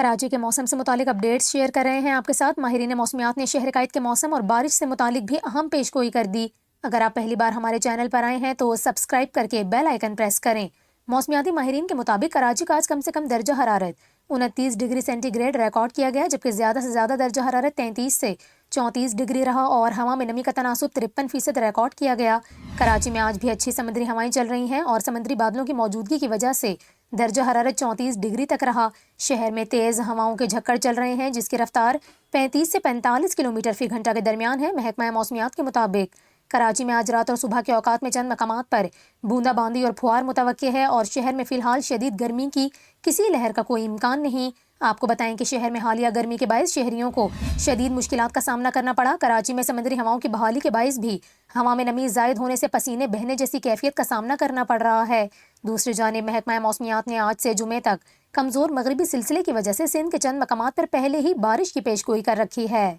کراچی کے موسم سے متعلق اپڈیٹس شیئر کر رہے ہیں آپ کے ساتھ۔ ماہرین موسمیات نے شہر قائد کے موسم اور بارش سے متعلق بھی اہم پیش گوئی کر دی۔ اگر آپ پہلی بار ہمارے چینل پر آئے ہیں تو سبسکرائب کر کے بیل آئیکن پریس کریں۔ موسمیاتی ماہرین کے مطابق کراچی کا آج کم سے کم درجہ حرارت 29 ڈگری سینٹی گریڈ ریکارڈ کیا گیا، جبکہ زیادہ سے زیادہ درجہ حرارت 33 سے 34 ڈگری رہا اور ہوا میں نمی کا تناسب 53% ریکارڈ کیا گیا۔ کراچی میں آج بھی اچھی سمندری ہوائیں چل رہی ہیں اور سمندری بادلوں کی موجودگی کی وجہ سے درجہ حرارت 34 ڈگری تک رہا۔ شہر میں تیز ہواؤں کے جھکڑ چل رہے ہیں، جس کی رفتار 35 سے 45 کلومیٹر فی گھنٹہ کے درمیان ہے۔ محکمہ موسمیات کے مطابق کراچی میں آج رات اور صبح کے اوقات میں چند مقامات پر بوندا باندی اور پھوار متوقع ہے اور شہر میں فی الحال شدید گرمی کی کسی لہر کا کوئی امکان نہیں۔ آپ کو بتائیں کہ شہر میں حالیہ گرمی کے باعث شہریوں کو شدید مشکلات کا سامنا کرنا پڑا۔ کراچی میں سمندری ہواؤں کی بحالی کے باعث بھی ہوا میں نمی زائد ہونے سے پسینے بہنے جیسی کیفیت کا سامنا کرنا پڑ رہا ہے۔ دوسری جانب محکمہ موسمیات نے آج سے جمعے تک کمزور مغربی سلسلے کی وجہ سے سندھ کے چند مقامات پر پہلے ہی بارش کی پیش گوئی کر رکھی ہے۔